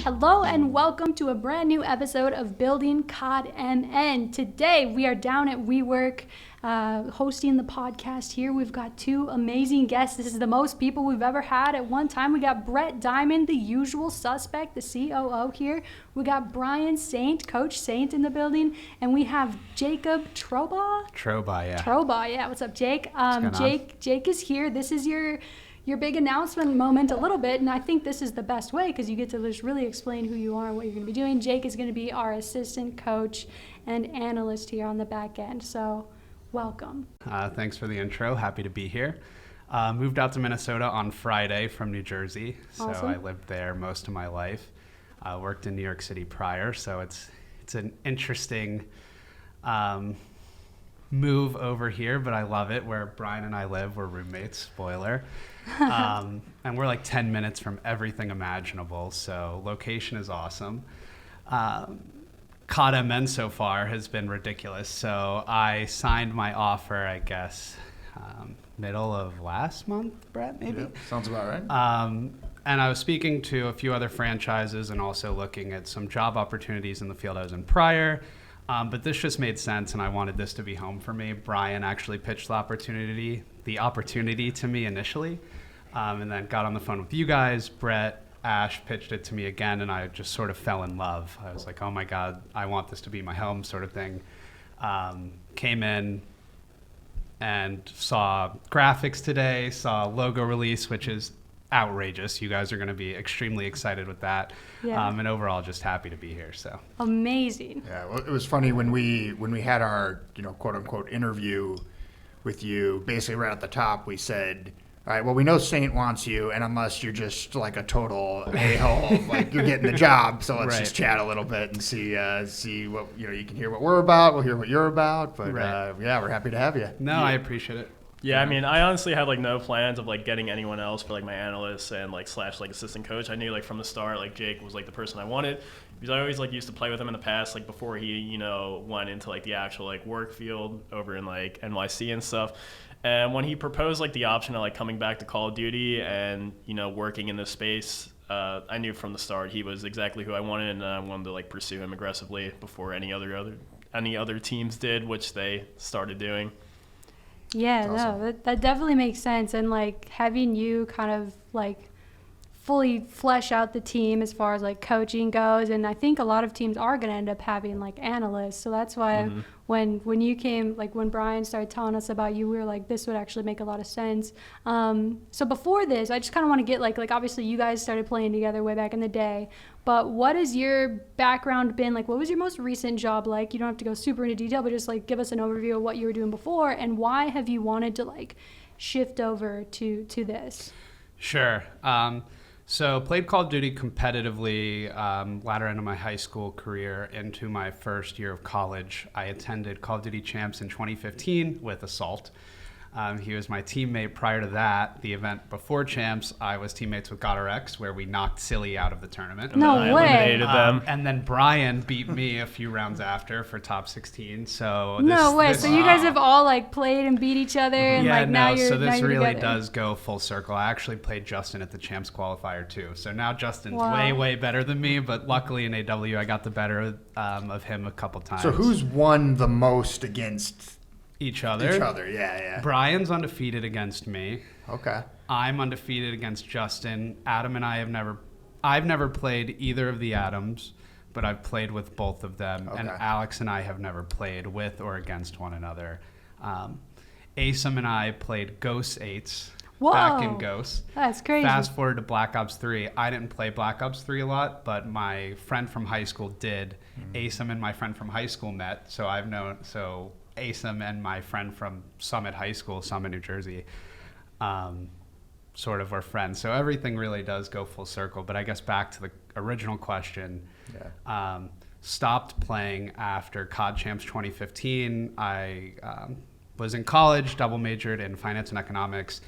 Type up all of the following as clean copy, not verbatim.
Hello and welcome to a brand new episode of Building COD MN. Today we are down at WeWork hosting the podcast here. We've got two amazing guests. This is the most people we've ever had at one time. We got Brett Diamond, the usual suspect, the COO here. We got Brian Saintt, Coach Saintt in the building. And we have Jacob Trobaugh? Trobaugh, yeah. Trobaugh, yeah. What's up, Jake? What's going on? Jake is here. This is your big announcement moment a little bit, and I think this is the best way because you get to just really explain who you are and what you're going to be doing. Jake is going to be our assistant coach and analyst here on the back end, so welcome. Thanks for the intro. Happy to be here. Moved out to Minnesota on Friday from New Jersey, so Awesome. I lived there most of my life. Worked in New York City prior, so it's an interesting move over here, but I love it. Where Brian and I live, we're roommates, spoiler. And we're like 10 minutes from everything imaginable, so location is awesome. COD MN so far has been ridiculous, so I signed my offer, I guess, middle of last month, Brett, maybe? Yeah, sounds about right. And I was speaking to a few other franchises and also looking at some job opportunities in the field I was in prior. But this just made sense, and I wanted this to be home for me. Brian actually pitched the opportunity to me initially, and then got on the phone with you guys. Brett, Ash pitched it to me again, and I just sort of fell in love. I was like, oh my God, I want this to be my home sort of thing. Came in and saw graphics today, saw logo release, which is outrageous. You guys are going to be extremely excited with that. Yeah. And overall just happy to be here. So Amazing. Yeah, well, it was funny when we had our, quote unquote interview with you, basically right at the top, we said, all right, well, we know Saintt wants you, and unless you're just like a total a-hole, like you're getting the job, so let's Right. just chat a little bit and see what, you can hear what we're about, we'll hear what you're about, but Right. yeah, we're happy to have you. no, I appreciate it. Yeah, I mean, I honestly had like no plans of like getting anyone else for like my analyst and like / like assistant coach. I knew like from the start like Jake was like the person I wanted because I always like used to play with him in the past, like before he went into like the actual like work field over in like NYC and stuff. And when he proposed like the option of like coming back to Call of Duty and working in this space, I knew from the start he was exactly who I wanted, and I wanted to like pursue him aggressively before any other teams did, which they started doing. Yeah, That's awesome. no, that definitely makes sense. And like having you kind of like fully flesh out the team as far as like coaching goes. And I think a lot of teams are going to end up having like analysts. So that's why when you came, like when Brian started telling us about you, we were like, this would actually make a lot of sense. So before this, I just kind of want to get like obviously you guys started playing together way back in the day. But what has your background been like? What was your most recent job like? You don't have to go super into detail, but just like give us an overview of what you were doing before and why have you wanted to like shift over to this? Sure. So played Call of Duty competitively latter end of my high school career into my first year of college. I attended Call of Duty Champs in 2015 with Assault. He was my teammate prior to that. The event before Champs, I was teammates with RØKKR, where we knocked Silly out of the tournament. No I way. eliminated them. And then Brian beat me a few rounds after for top 16. So No way. this- So you guys have all like played and beat each other and yeah, like now no, you're so this now you're really together. does go full circle. I actually played Justin at the Champs qualifier too. So now Justin's Wow. way better than me, but luckily in AW I got the better of him a couple times. So who's won the most against each other? each other? Yeah. Brian's undefeated against me. Okay. I'm undefeated against Justin. Adam and I I've never played either of the Adams, but I've played with both of them. And Okay. Alex and I have never played with or against one another. Asum and I played Ghost 8s back in Whoa. Ghost. That's crazy. Fast forward to Black Ops 3. I didn't play Black Ops 3 a lot, but my friend from high school did. Asum and my friend from high school met, so Asum and my friend from Summit High School, Summit, New Jersey, sort of were friends. So everything really does go full circle. But I guess back to the original question, stopped playing after COD Champs 2015. I was in college, double majored in finance and economics.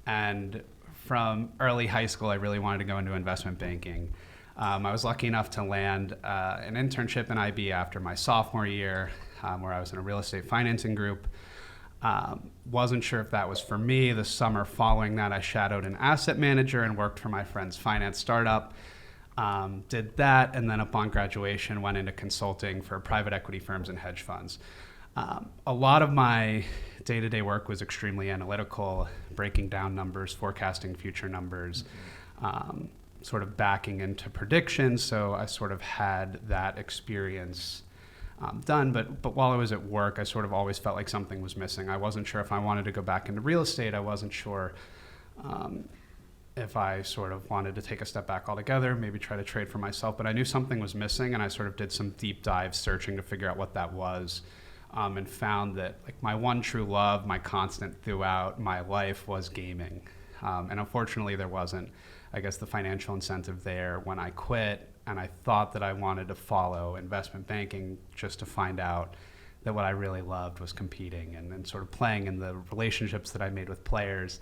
And from early high school, I really wanted to go into investment banking. I was lucky enough to land an internship in IB after my sophomore year, where I was in a real estate financing group. Wasn't sure if that was for me. The summer following that, I shadowed an asset manager and worked for my friend's finance startup. Did that, and then upon graduation, went into consulting for private equity firms and hedge funds. A lot of my day-to-day work was extremely analytical, breaking down numbers, forecasting future numbers, sort of backing into predictions. So I sort of had that experience done. But while I was at work, I sort of always felt like something was missing. I wasn't sure if I wanted to go back into real estate. I wasn't sure if I sort of wanted to take a step back altogether, maybe try to trade for myself. But I knew something was missing, and I sort of did some deep dive searching to figure out what that was. And found that like my one true love, my constant throughout my life was gaming. And unfortunately there wasn't, I guess, the financial incentive there when I quit, and I thought that I wanted to follow investment banking just to find out that what I really loved was competing and sort of playing in the relationships that I made with players.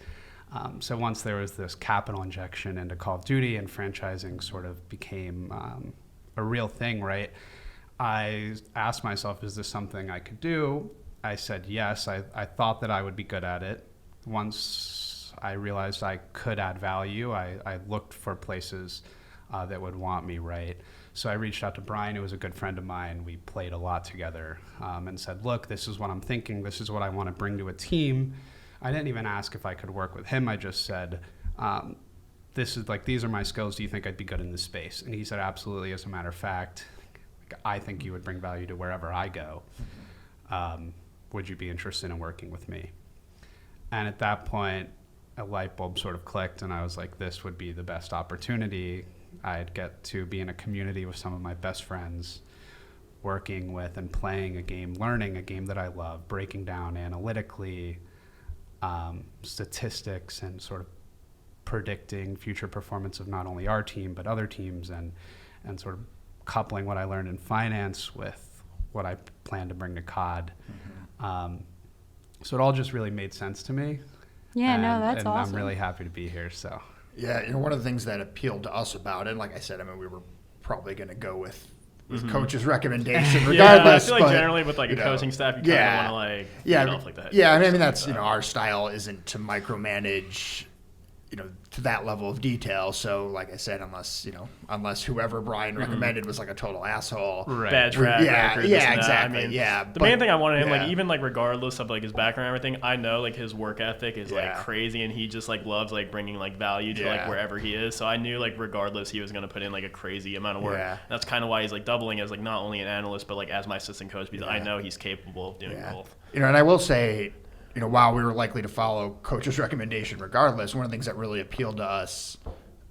So once there was this capital injection into Call of Duty and franchising sort of became a real thing, right? I asked myself, is this something I could do? I said yes. I thought that I would be good at it. Once I realized I could add value, I looked for places that would want me, right? So I reached out to Brian, who was a good friend of mine. We played a lot together and said, look, this is what I'm thinking. This is what I want to bring to a team. I didn't even ask if I could work with him. I just said, these are my skills. Do you think I'd be good in this space? And he said, absolutely. As a matter of fact, I think you would bring value to wherever I go. Would you be interested in working with me? And at that point, a light bulb sort of clicked, and I was like, this would be the best opportunity. I'd get to be in a community with some of my best friends, working with and playing a game, learning a game that I love, breaking down analytically statistics and sort of predicting future performance of not only our team, but other teams, and sort of coupling what I learned in finance with what I plan to bring to COD. So it all just really made sense to me. Yeah, no, that's awesome. I'm really happy to be here. So Yeah, one of the things that appealed to us about it, like I said, we were probably going to go with coach's recommendation regardless. I feel like generally with like a coaching staff, you kind of want to lead off like that. Yeah, that's our style isn't to micromanage to that level of detail. So like I said, unless whoever Brian recommended was like a total asshole, right. Bad track record. Yeah, exactly. The main thing I wanted him, like, even like regardless of like his background and everything, I know like his work ethic is like crazy, and he just like loves like bringing like value to like wherever he is. So I knew like regardless he was going to put in like a crazy amount of work. Yeah. That's kind of why he's like doubling as like not only an analyst but like as my assistant coach, because I know he's capable of doing both. And I will say, while we were likely to follow coach's recommendation regardless, one of the things that really appealed to us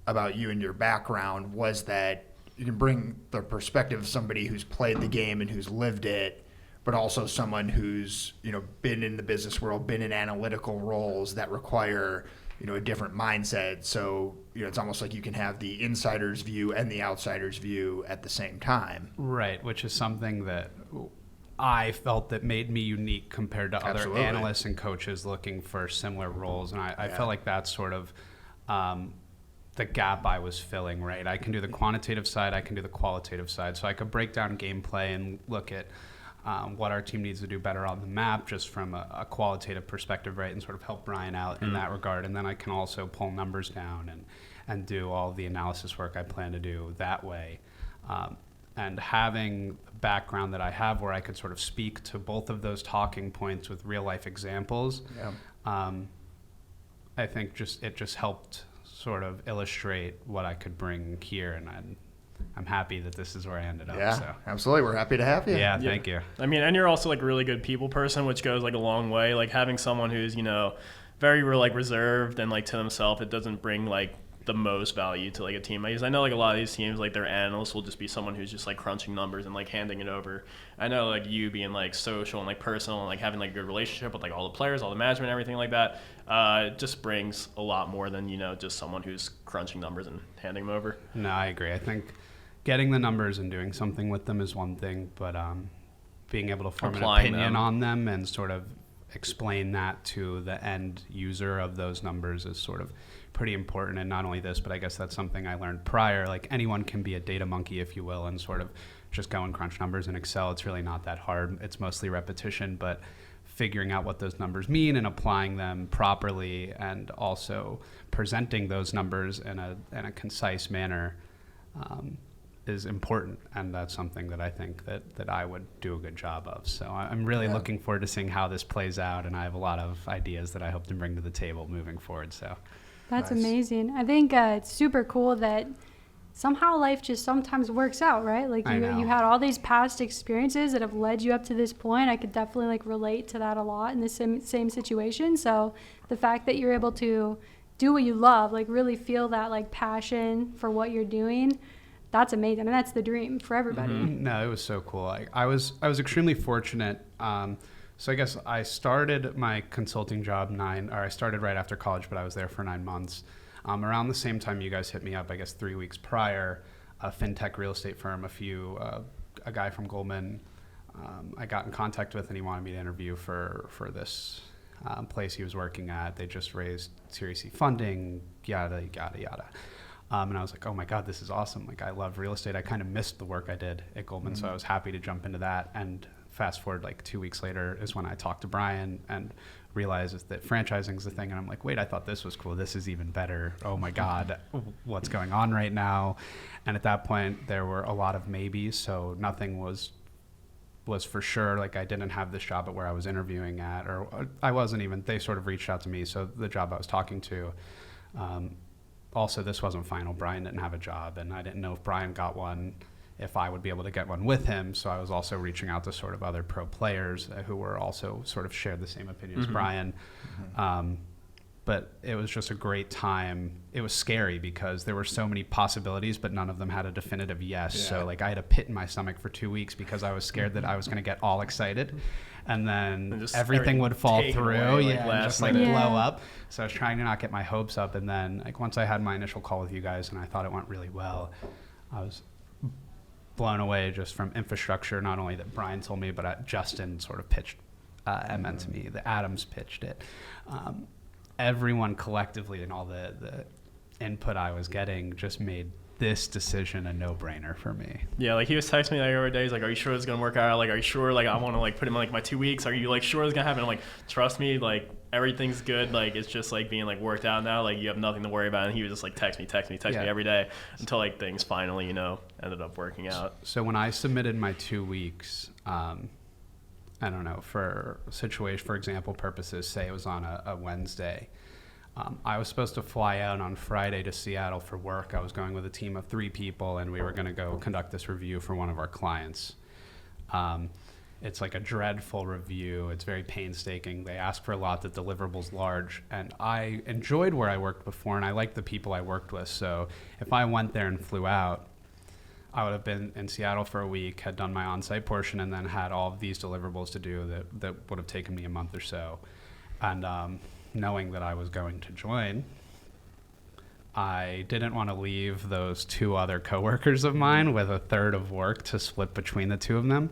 about you and your background was that you can bring the perspective of somebody who's played the game and who's lived it, but also someone who's, been in the business world, been in analytical roles that require, a different mindset. So, it's almost like you can have the insider's view and the outsider's view at the same time. Right, which is something that I felt that made me unique compared to other analysts and coaches looking for similar roles. And I felt like that's sort of the gap I was filling, right? I can do the quantitative side, I can do the qualitative side. So I could break down gameplay and look at what our team needs to do better on the map just from a qualitative perspective, right? And sort of help Brian out in that regard. And then I can also pull numbers down and do all the analysis work I plan to do that way. And having the background that I have where I could sort of speak to both of those talking points with real life examples, I think it just helped sort of illustrate what I could bring here, and I'm happy that this is where I ended up. Yeah, so. Absolutely. We're happy to have you. Yeah, thank you. And you're also like a really good people person, which goes like a long way. Like having someone who's, very like reserved and like to themselves, it doesn't bring like the most value to like a team. Because I know like a lot of these teams, like their analysts will just be someone who's just like crunching numbers and like handing it over. I know like you being like social and like personal and like having like a good relationship with like all the players, all the management, everything like that, it just brings a lot more than just someone who's crunching numbers and handing them over. No, I agree. I think getting the numbers and doing something with them is one thing, but being able to form an opinion on them and sort of explain that to the end user of those numbers is sort of pretty important. And not only this, but I guess that's something I learned prior. Like anyone can be a data monkey, if you will, and sort of just go and crunch numbers in Excel. It's really not that hard. It's mostly repetition, but figuring out what those numbers mean and applying them properly and also presenting those numbers in a concise manner is important, and that's something that I think that I would do a good job of. So I'm really looking forward to seeing how this plays out, and I have a lot of ideas that I hope to bring to the table moving forward. So That's Nice. amazing. I think it's super cool that somehow life just sometimes works out, right? Like I know. you had all these past experiences that have led you up to this point. I could definitely like relate to that a lot in the same situation. So the fact that you're able to do what you love, like really feel that like passion for what you're doing, that's amazing. I mean, that's the dream for everybody. no, it was so cool. I was extremely fortunate. So I guess I started my consulting job I started right after college, but I was there for 9 months. Around the same time you guys hit me up, I guess 3 weeks prior, a fintech real estate firm, a guy from Goldman, I got in contact with, and he wanted me to interview for this place he was working at. They just raised Series C funding, yada, yada, yada. And I was like, oh my God, this is awesome. Like, I love real estate. I kind of missed the work I did at Goldman, so I was happy to jump into that. And fast forward like 2 weeks later is when I talked to Brian and realized that franchising is the thing. And I'm like, wait, I thought this was cool. This is even better. Oh my God, what's going on right now? And at that point, there were a lot of maybes. So nothing was for sure. Like, I didn't have this job at where I was interviewing at, or I wasn't even, they sort of reached out to me. So the job I was talking to, also, this wasn't final. Brian didn't have a job, and I didn't know if Brian got one, if I would be able to get one with him. So I was also reaching out to sort of other pro players who were also sort of shared the same opinion as Brian. But it was just a great time. It was scary because there were so many possibilities, but none of them had a definitive yes. Yeah. So like, I had a pit in my stomach for 2 weeks because I was scared that I was going to get all excited, and then And just everything would fall taken through, away, like, and last just like minute. Yeah. blow up. So I was trying to not get my hopes up, and then like once I had my initial call with you guys and I thought it went really well, I was blown away just from infrastructure, not only that Brian told me, but Justin sort of pitched MN to me. The Adams pitched it. Everyone collectively and all the input I was getting just made this decision a no-brainer for me. Yeah, like he was texting me like every day. He's like, "Are you sure it's gonna work out? Like, are you sure? Like, I want to like put him in like my 2 weeks. Are you like sure it's gonna happen?" I'm like, "Trust me, like everything's good. Like, it's just like being like worked out now. Like, you have nothing to worry about." And he was just like text me Yeah. every day until like things finally, ended up working out. So when I submitted my 2 weeks, I don't know, for example purposes, say it was on a Wednesday. I was supposed to fly out on Friday to Seattle for work. I was going with a team of 3 people, and we were going to go conduct this review for one of our clients. It's like a dreadful review. It's very painstaking. They ask for a lot. The deliverables large. And I enjoyed where I worked before, and I liked the people I worked with. So if I went there and flew out, I would have been in Seattle for a week, had done my on-site portion, and then had all of these deliverables to do that would have taken me a month or so. And knowing that I was going to join, I didn't want to leave those 2 other coworkers of mine with a third of work to split between the 2 of them.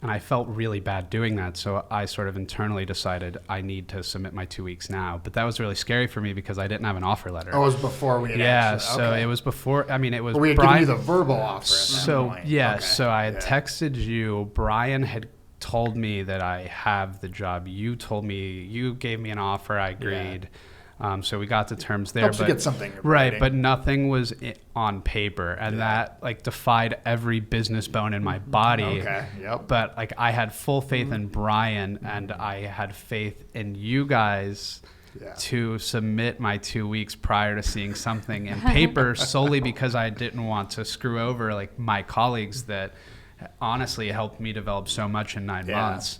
And I felt really bad doing that. So I sort of internally decided I need to submit my 2 weeks now. But that was really scary for me because I didn't have an offer letter. Oh, it was before we had So okay. it was before, it was But we had Brian. given you the verbal offer at that So point. yeah, Okay. so I had Yeah. texted you. Brian had told me that I have the job. You told me, you gave me an offer. I agreed. So we got to terms there. Helps but to get something in right, writing. but nothing was on paper, and that like defied every business bone in my body. Okay, yep. But like, I had full faith in Brian, and I had faith in you guys to submit my 2 weeks prior to seeing something in paper, solely because I didn't want to screw over like my colleagues that honestly helped me develop so much in 9 months.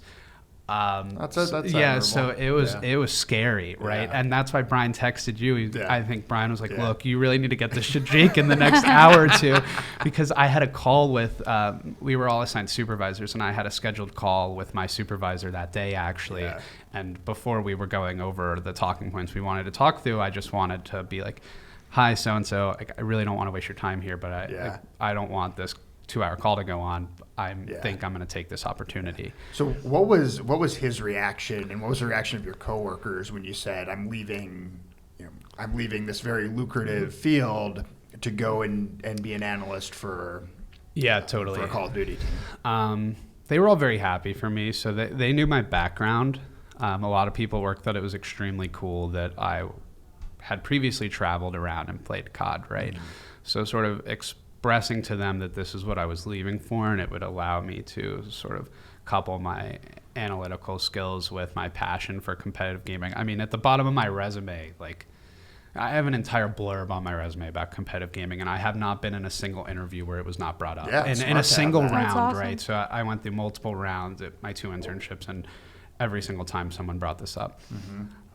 That's So it was scary, right? Yeah. And that's why Brian texted you. I think Brian was like, Yeah. look, you really need to get this to Jake in the next hour or 2, because I had a call with, we were all assigned supervisors, and I had a scheduled call with my supervisor that day, actually. Yeah. And before we were going over the talking points we wanted to talk through, I just wanted to be like, hi, so-and-so, I really don't want to waste your time here, but I don't want this 2-hour call to go on. I think I'm going to take this opportunity. So what was his reaction, and what was the reaction of your coworkers when you said, I'm leaving this very lucrative field to go and be an analyst for Yeah, totally. for a Call of Duty team? They were all very happy for me. So they knew my background. A lot of people thought it was extremely cool that I had previously traveled around and played COD, right? So sort of expressing to them that this is what I was leaving for, and it would allow me to sort of couple my analytical skills with my passion for competitive gaming. I mean, at the bottom of my resume, like, I have an entire blurb on my resume about competitive gaming, and I have not been in a single interview where it was not brought up. Yeah, in a single that. round, That's awesome. right? So I went through multiple rounds at my 2 internships, and every single time someone brought this up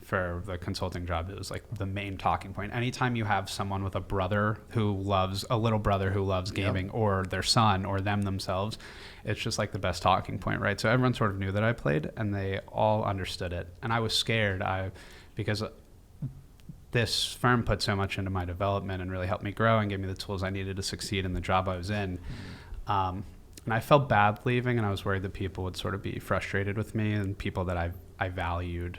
for the consulting job, it was like the main talking point. Anytime you have someone with a little brother who loves gaming, or their son or them themselves, it's just like the best talking point, right? So everyone sort of knew that I played, and they all understood it. And I was scared because this firm put so much into my development and really helped me grow and gave me the tools I needed to succeed in the job I was in. And I felt bad leaving, and I was worried that people would sort of be frustrated with me, and people that I valued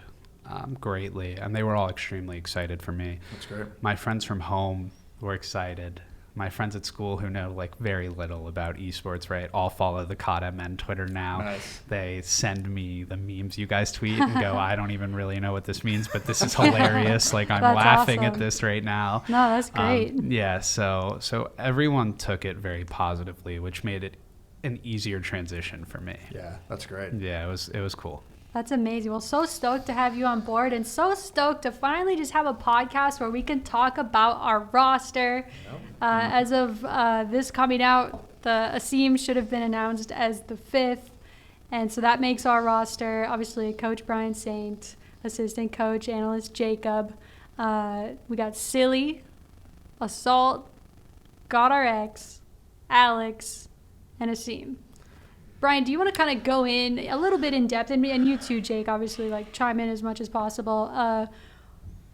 greatly. And they were all extremely excited for me. That's great. My friends from home were excited. My friends at school who know like very little about esports, right, all follow the COD MN Twitter now. Nice. They send me the memes you guys tweet and go, I don't even really know what this means, but this is hilarious. Like, I'm That's laughing at awesome. this right now. No, that's great. Yeah, so everyone took it very positively, which made it an easier transition for me. Yeah, that's great. Yeah, it was cool. That's amazing. Well, so stoked to have you on board, and so stoked to finally just have a podcast where we can talk about our roster. As of this coming out, the Asim should have been announced as the 5th, and so that makes our roster obviously Coach Brian Saintt, assistant coach, analyst Jacob. We got Silly, Assault, GodRx, Alex, and Asim. Brian, do you want to kind of go in a little bit in depth, and you too, Jake, obviously, like, chime in as much as possible.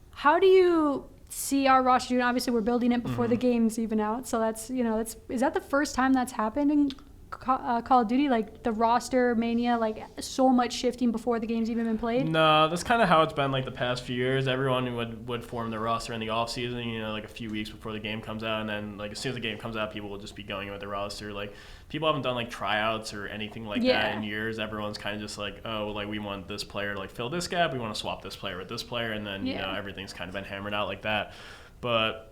How do you see our roster doing? Obviously, we're building it before the game's even out, so that's, is that the first time that's happened in Call of Duty? Like, the roster mania, like, so much shifting before the game's even been played? No, that's kind of how it's been like the past few years. Everyone would form their roster in the off season, like a few weeks before the game comes out, and then like as soon as the game comes out, people will just be going with their roster. Like, people haven't done like tryouts or anything like that in years. Everyone's kind of just like, oh, like we want this player to like fill this gap, we want to swap this player with this player, and then everything's kind of been hammered out like that. But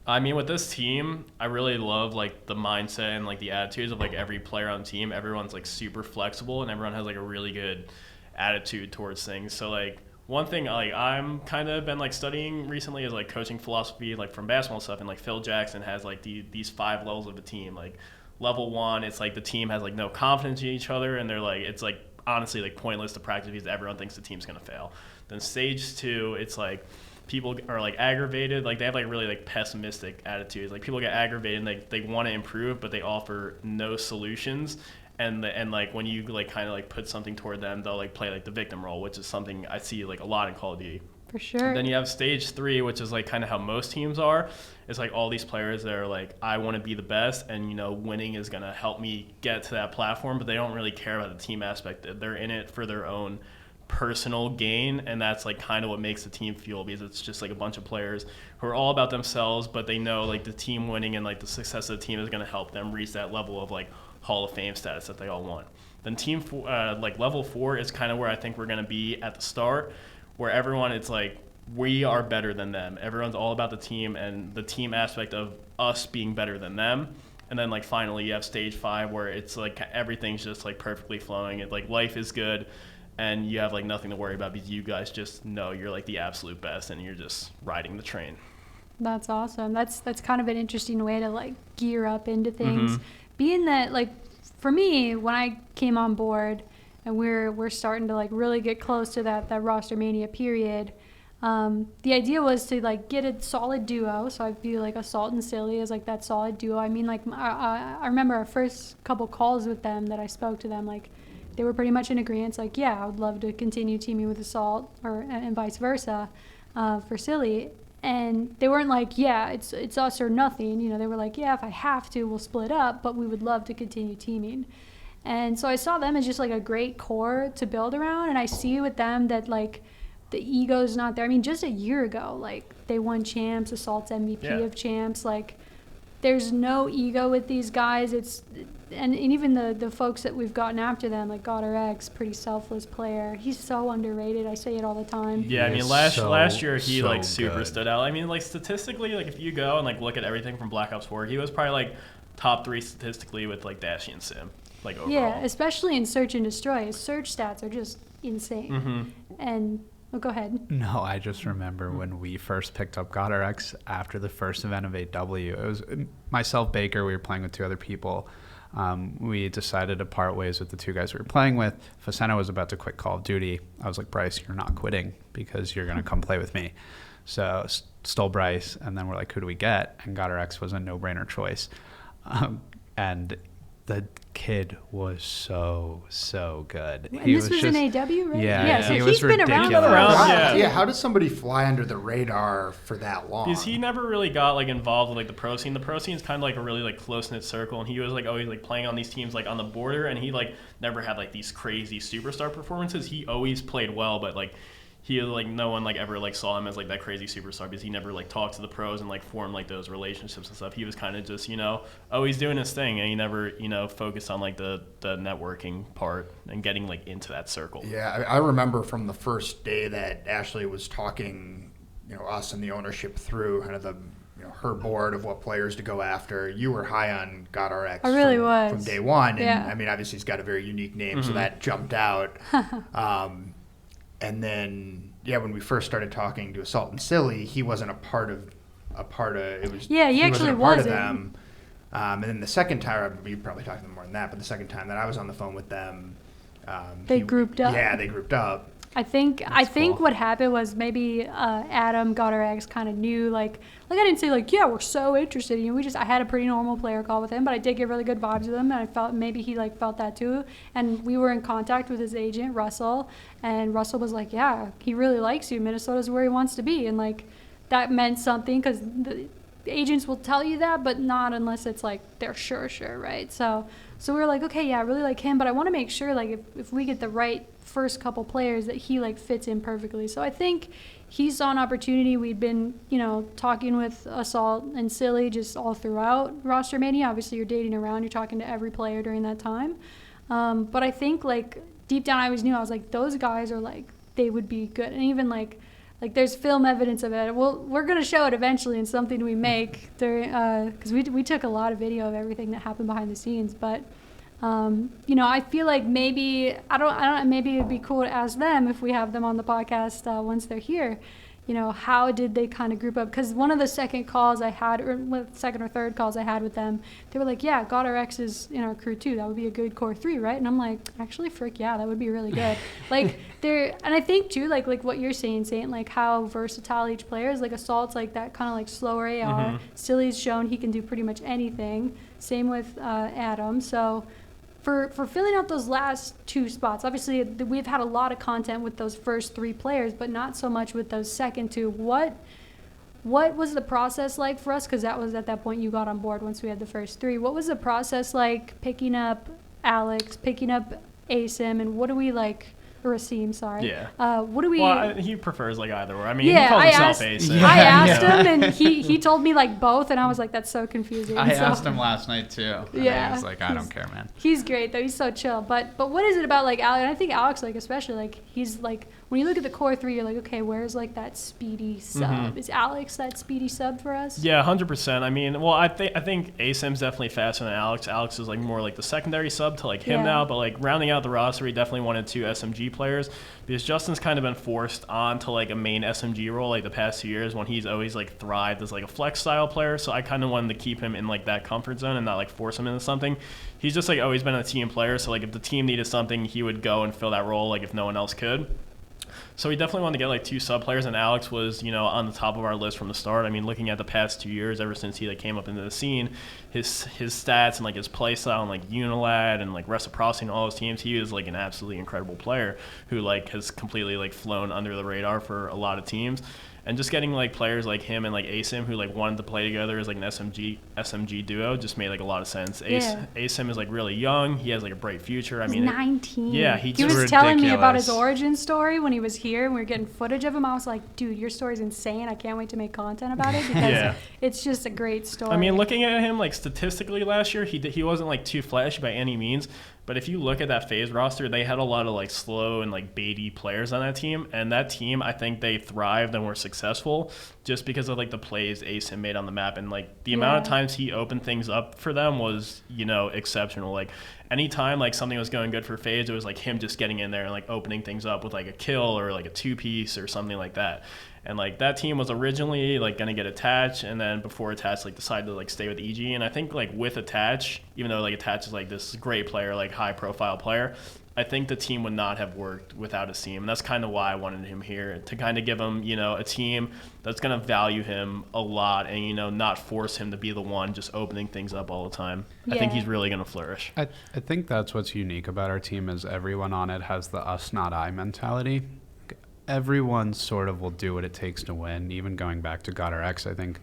I mean, with this team, I really love like the mindset and like the attitudes of like every player on the team. Everyone's like super flexible, and everyone has like a really good attitude towards things. So like one thing like I'm kind of been like studying recently is like coaching philosophy, like from basketball stuff, and like Phil Jackson has like these 5 levels of a team. Like level 1, it's like the team has like no confidence in each other, and they're like, it's like honestly like pointless to practice because everyone thinks the team's gonna fail. Then stage 2, it's like people are like aggravated, like they have like really like pessimistic attitudes. Like people get aggravated and they want to improve, but they offer no solutions. And like when you like kind of like put something toward them, they'll like play like the victim role, which is something I see like a lot in Call of Duty. For sure. Then you have stage 3, which is like kind of how most teams are. It's like all these players that are like, I want to be the best, and winning is gonna help me get to that platform, but they don't really care about the team aspect. They're in it for their own personal gain, and that's like kind of what makes the team fuel, because it's just like a bunch of players who are all about themselves, but they know like the team winning and like the success of the team is going to help them reach that level of like Hall of Fame status that they all want. Then like level 4 is kind of where I think we're going to be at the start, where everyone, it's like we are better than them. Everyone's all about the team and the team aspect of us being better than them. And then like finally you have stage 5, where it's like everything's just like perfectly flowing, and like life is good, and you have like nothing to worry about because you guys just know you're like the absolute best, and you're just riding the train. That's awesome. That's kind of an interesting way to like gear up into things. Being that, like, for me, when I came on board and we're starting to like really get close to that roster mania period, the idea was to like get a solid duo. So I view like Assault and Silly as like that solid duo. I mean, like I remember our first couple calls with them that I spoke to them, like they were pretty much in agreement. Like, yeah, I would love to continue teaming with Assault, and vice versa for Silly. And they weren't like, yeah, it's us or nothing. They were like, yeah, if I have to, we'll split up, but we would love to continue teaming. And so I saw them as just like a great core to build around. And I see with them that like the ego's not there. I mean, just a year ago, like they won champs, Assault's MVP of champs. Like there's no ego with these guys. And even the folks that we've gotten after them, like RØKKR, pretty selfless player. He's so underrated. I say it all the time. Yeah, I mean, last year he so like super good. stood out. I mean, like statistically, like if you go and like look at everything from Black Ops 4, he was probably like top 3 statistically with like Dashy and Sim, like overall. Yeah, especially in Search and Destroy. His search stats are just insane. Mm-hmm. And go ahead. No, I just remember when we first picked up RØKKR after the first event of 8W. It was myself, Baker. We were playing with 2 other people. We decided to part ways with the 2 guys we were playing with. Facena was about to quit Call of Duty. I was like, Bryce, you're not quitting because you're going to come play with me. So stole Bryce, and then we're like, who do we get? And RØKKR was a no-brainer choice. And the kid was so good. And this was in AW, right? Yeah, so he he's was been around for a ridiculous. while. Yeah. How does somebody fly under the radar for that long? Because he never really got like involved with like the pro scene. The pro scene is kind of like a really like close knit circle, and he was like always like playing on these teams like on the border, and he like never had like these crazy superstar performances. He always played well, but like he like no one like ever like saw him as like that crazy superstar because he never like talked to the pros and like formed like those relationships and stuff. He was kind of just always doing his thing, and he never focused on like the networking part and getting like into that circle. Yeah, I remember from the first day that Ashley was talking, us and the ownership through kind of the her board of what players to go after. You were high on RØKKR. I really was from day one, and yeah. I mean obviously he's got a very unique name, so that jumped out. And then, when we first started talking to Assault and Silly, he wasn't a part of it. Was he actually wasn't a part wasn't. of them. And then the second time, we probably talked to them more than that, but the second time that I was on the phone with them, they grouped up. Yeah, they grouped up. I think cool. what happened was maybe Adam RØKKR kind of knew like I didn't say like we're so interested. I had a pretty normal player call with him, but I did get really good vibes with him, and I felt maybe he like felt that too. And we were in contact with his agent Russell, and Russell was like, yeah, he really likes you. Minnesota's where he wants to be, and like that meant something because the agents will tell you that, but not unless it's like they're sure, right? So we were like, okay, yeah, I really like him, but I want to make sure like if we get the right first couple players that he like fits in perfectly. So I think he saw an opportunity. We'd been talking with Assault and Silly just all throughout Roster Mania. Obviously you're dating around, you're talking to every player during that time, but I think like deep down I always knew, I was like, those guys are like, they would be good. And even like there's film evidence of it. Well, we're going to show it eventually in something we make because we took a lot of video of everything that happened behind the scenes. But I feel like maybe I don't. Maybe it'd be cool to ask them if we have them on the podcast once they're here. How did they kind of group up? Because one of the second calls I had, or second or third calls I had with them, they were like, yeah, RØKKR is in our crew too. That would be a good core 3, right? And I'm like, actually, frick, yeah, that would be really good. Like and I think too, like what you're saying, Saintt, like how versatile each player is. Like Assault's like that kind of like slower AR. Mm-hmm. Silly's shown he can do pretty much anything. Same with Adam. So for filling out those last 2 spots, obviously we've had a lot of content with those first 3 players, but not so much with those second 2. What was the process like for us? Because that was at that point you got on board once we had the first 3. What was the process like picking up Alex, picking up Asim, and what do we like? Or Asim, sorry. Yeah. What do we? Well, he prefers like either or. I mean, Yeah, he calls I himself asked- Ace. I asked him, and he told me like both, and I was like, that's so confusing. I So- asked him last night too. And Yeah. he was like, I don't care, man. He's great though. He's so chill. But what is it about like Alex? And I think Alex like especially like he's like when you look at the core 3, you're like, okay, where's like that speedy sub? Mhm. Is Alex that speedy sub for us? Yeah, 100%. I mean, well, I think Asim's definitely faster than Alex. Alex is like more like the secondary sub to like him Yeah. now, but like rounding out the roster, we definitely wanted 2 SMG players because Justin's kind of been forced onto like a main SMG role like the past 2 years when he's always like thrived as like a flex style player. So I kind of wanted to keep him in like that comfort zone and not like force him into something. He's just like always been a team player. So like if the team needed something, he would go and fill that role like if no one else could. So we definitely wanted to get like 2 sub players, and Alex was, on the top of our list from the start. I mean, looking at the past 2 years, ever since he like came up into the scene, his stats and like his play style and like Unilad and like reciprocity and all his teams, he is like an absolutely incredible player who like has completely like flown under the radar for a lot of teams. And just getting like players like him and like Asim who like wanted to play together as like an SMG duo just made like a lot of sense. Asim is like really young. He has like a bright future. I He's mean, 19. Yeah, he just was telling me about his ridiculous. origin story when he was here and we were getting footage of him. I was like, dude, your story's insane. I can't wait to make content about it because it's just a great story. I mean, looking at him like statistically last year, he wasn't like too flashy by any means. But if you look at that phase roster, they had a lot of like slow and like baity players on that team. And that team, I think they thrived and were successful just because of like the plays Asim made on the map. And like the amount of times he opened things up for them was, you know, exceptional. Like anytime like something was going good for FaZe, it was like him just getting in there and like opening things up with like a kill or like a 2-piece or something like that. And like that team was originally like gonna get Attach, and then before Attach like decided to like stay with EG. And I think like with Attach, even though like Attach is like this great player, like high profile player, I think the team would not have worked without Asim. And that's kind of why I wanted him here, to kind of give him, you know, a team that's gonna value him a lot and, you know, not force him to be the one just opening things up all the time. I think he's really gonna flourish. I think that's what's unique about our team is everyone on it has the us not I mentality. Everyone sort of will do what it takes to win. Even going back to RØKKR, I think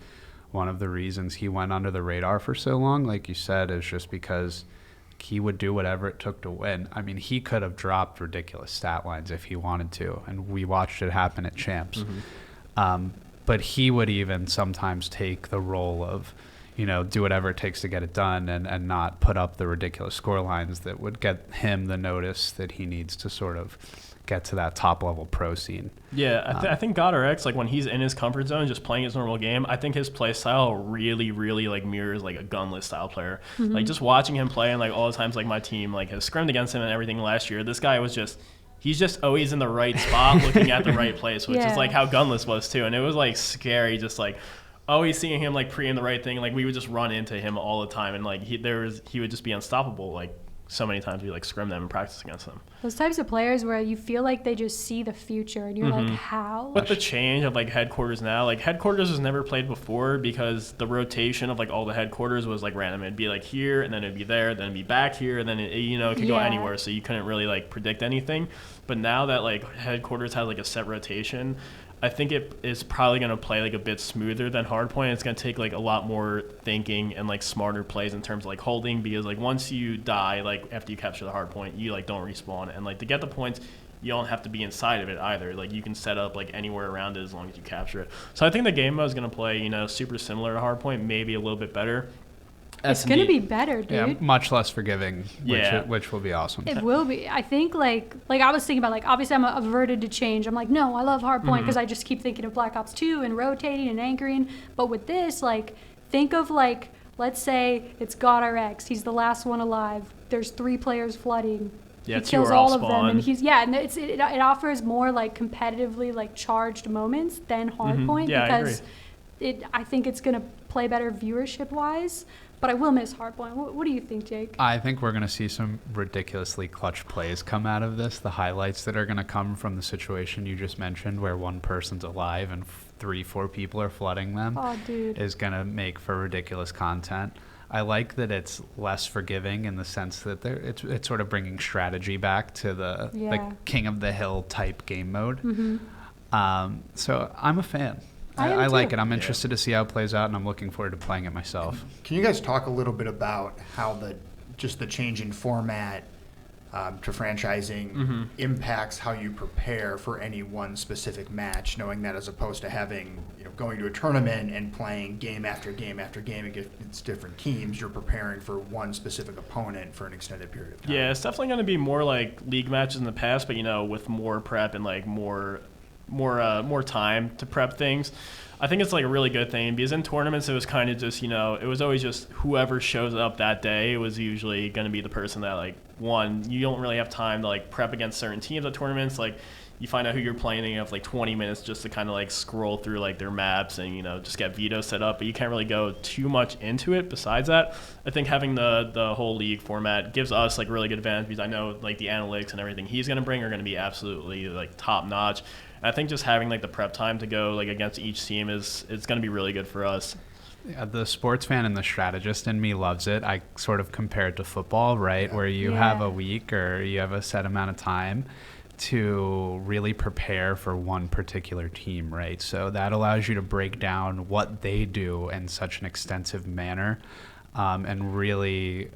one of the reasons he went under the radar for so long, like you said, is just because he would do whatever it took to win. I mean, he could have dropped ridiculous stat lines if he wanted to, and we watched it happen at Champs. But he would even sometimes take the role of, you know, do whatever it takes to get it done and not put up the ridiculous score lines that would get him the notice that he needs to sort of get to that top level pro scene. Yeah, I think RØKKR, like when he's in his comfort zone, just playing his normal game, I think his play style really, really like mirrors like a gunless style player. Like just watching him play and like all the times like my team like has scrimmed against him and everything last year, this guy was just, he's just always in the right spot looking at the right place, which is like how gunless was too. And it was like scary, just like always seeing him like pre-in the right thing. Like we would just run into him all the time and like he would just be unstoppable. Like so many times we like scrim them and practice against them. Those types of players where you feel like they just see the future and you're like, how? With the change of like headquarters now, like headquarters was never played before because the rotation of like all the headquarters was like random. It'd be like here and then it'd be there, then it'd be back here, and then it, you know, it could go anywhere, so you couldn't really like predict anything. But now that like headquarters has like a set rotation, I think it is probably going to play like a bit smoother than hardpoint. It's going to take like a lot more thinking and like smarter plays in terms of like holding, because like once you die, like after you capture the hardpoint, you like don't respawn, and like to get the points, you don't have to be inside of it either. Like you can set up like anywhere around it as long as you capture it. So I think the game mode is going to play, you know, super similar to hardpoint, maybe a little bit better. It's going to be better, dude. Yeah, much less forgiving, which will be awesome. It will be. I think like I was thinking about like, obviously I'm averted to change. I'm like, no, I love hardpoint because I just keep thinking of Black Ops 2 and rotating and anchoring. But with this, like, think of like, let's say it's RØKKR. He's the last one alive. There's 3 players flooding. Yeah, he 2 kills are all all of them, spawn. and and it offers more like competitively like charged moments than hardpoint because I think it's gonna play better viewership wise. But I will miss hardpoint. What do you think, Jake? I think we're going to see some ridiculously clutch plays come out of this. The highlights that are going to come from the situation you just mentioned where one person's alive and 3-4 people are flooding them is going to make for ridiculous content. I like that it's less forgiving in the sense that it's sort of bringing strategy back to the King of the Hill type game mode. So I'm a fan. I like it. I'm interested to see how it plays out, and I'm looking forward to playing it myself. Can you guys talk a little bit about how the change in format to franchising impacts how you prepare for any one specific match, knowing that as opposed to having, you know, going to a tournament and playing game after game after game against different teams, you're preparing for one specific opponent for an extended period of time. Yeah, it's definitely going to be more like league matches in the past, but, you know, with more prep and like more time to prep things. I think it's like a really good thing because in tournaments it was kind of just, you know, it was always just whoever shows up that day was usually going to be the person that like won. You don't really have time to like prep against certain teams at tournaments. Like you find out who you're playing and you have like 20 minutes just to kind of like scroll through like their maps and, you know, just get veto set up, but you can't really go too much into it. Besides that, I think having the whole league format gives us like really good advantage because I know like the analytics and everything he's going to bring are going to be absolutely like top notch. I think just having like the prep time to go like against each team it's going to be really good for us. Yeah, the sports fan and the strategist in me loves it. I sort of compare it to football, right? Where you have a week or you have a set amount of time to really prepare for one particular team, right? So that allows you to break down what they do in such an extensive manner, and really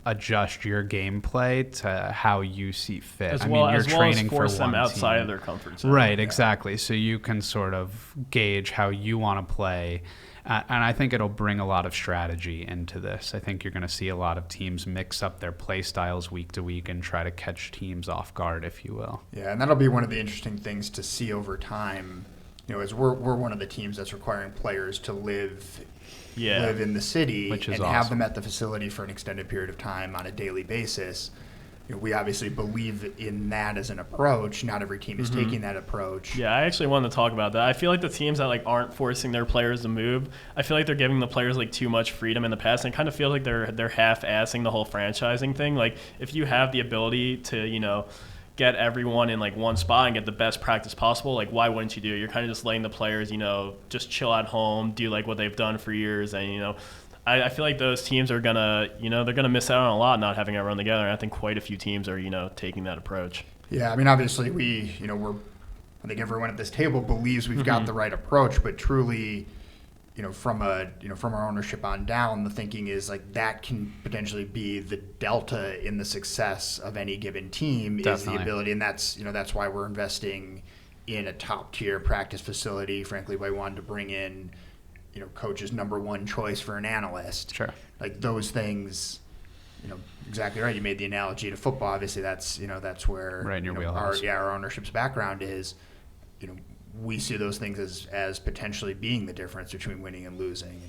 adjust your gameplay to how you see fit. As I well, mean, you're as well training as force for them one outside team. of their comfort zone. Right, exactly. So you can sort of gauge how you want to play. And I think it'll bring a lot of strategy into this. I think you're going to see a lot of teams mix up their play styles week to week and try to catch teams off guard, if you will. Yeah, and that'll be one of the interesting things to see over time. As we're one of the teams that's requiring players to live in the city Which is and awesome. have them at the facility for an extended period of time on a daily basis. We obviously believe in that as an approach. Not every team is taking that approach. Yeah, I actually wanted to talk about that. I feel like the teams that aren't forcing their players to move, I feel like they're giving the players too much freedom in the past, and it kind of feels like they're half-assing the whole franchising thing. Like, if you have the ability to get everyone in one spot and get the best practice possible, why wouldn't you do it? You're kind of just letting the players just chill at home, do what they've done for years, and I feel like those teams are gonna, they're gonna miss out on a lot not having everyone together. And I think quite a few teams are, taking that approach. Yeah, I mean, obviously I think everyone at this table believes we've got the right approach, but truly, from our ownership on down, the thinking is that can potentially be the delta in the success of any given team. Definitely. Is the ability, and that's why we're investing in a top tier practice facility. Frankly, why we wanted to bring in coach's number one choice for an analyst. Sure. Those things, exactly right. You made the analogy to football. Obviously, that's where Right in your wheelhouse. our ownership's background is. We see those things as potentially being the difference between winning and losing.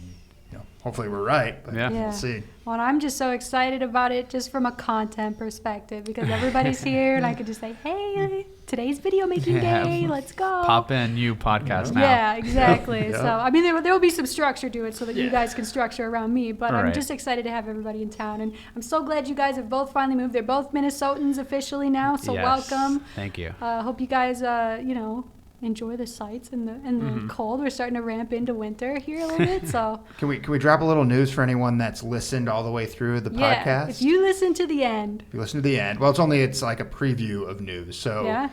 And hopefully we're right, but Yeah. we'll see. Well, I'm just so excited about it just from a content perspective because everybody's here and I could just say, hey, today's video making Yeah. day. Let's go. Pop in, new podcast now. Yeah, exactly. Yep. So, I mean, there will be some structure to it so that you Yeah. guys can structure around me, but I'm Right. just excited to have everybody in town. And I'm so glad you guys have both finally moved. They're both Minnesotans officially now, so Yes. welcome. Thank you. Hope you guys, enjoy the sights in the cold. We're starting to ramp into winter here a little bit, so Can we drop a little news for anyone that's listened all the way through the yeah. podcast? If you listen to the end, If you listen to the end, well, it's like a preview of news. So yeah.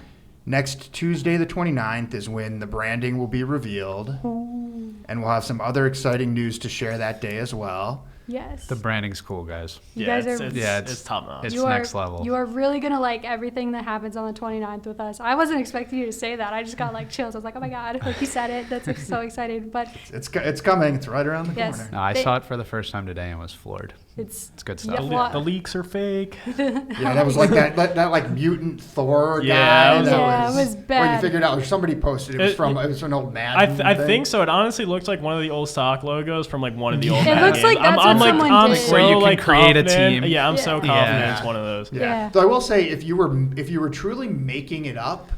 next Tuesday, the 29th, is when the branding will be revealed, and we'll have some other exciting news to share that day as well. Yes. The branding's cool, guys. You guys are it's top notch. It's you are, next level. You are really going to like everything that happens on the 29th with us. I wasn't expecting you to say that. I just got chills. I was like, oh my God, you said it. That's so excited. But It's coming. It's right around the Yes. corner. No, I saw it for the first time today and was floored. it's It's good Yeah, stuff. well- The leaks are fake. Yeah, that was like that mutant Thor guy. Yeah, that it was Or you bad. figured out, or somebody posted it was it was an old man. I think so. It honestly looks like one of the old stock logos from one of the old. It Madden looks like games. that's what someone I'm did. so, Where you can create a confident. team. Yeah, I'm so Yeah. confident Yeah. it's one of those. Yeah. So I will say, if you were truly making it up,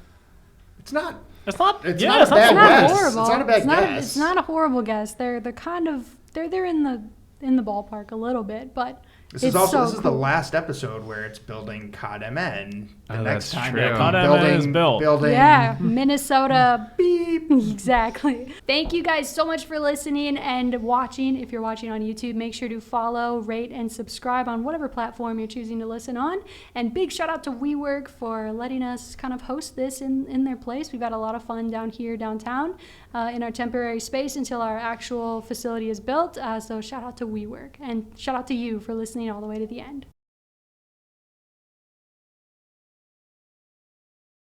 it's not. It's not. It's yeah, not it's a not bad It's not guess. horrible. It's not a bad it's not, guess. It's not a horrible guess. They're kind of they're in the ballpark a little bit, but This it's is so the cool. last episode where it's building COD MN. The Oh, next that's time true. it'll be COD MN building, is built. building. Yeah, Minnesota beep. Exactly. Thank you guys so much for listening and watching. If you're watching on YouTube, make sure to follow, rate, and subscribe on whatever platform you're choosing to listen on. And big shout out to WeWork for letting us kind of host this in their place. We've had a lot of fun down here downtown in our temporary space until our actual facility is built. So shout out to WeWork and shout out to you for listening all the way to the end.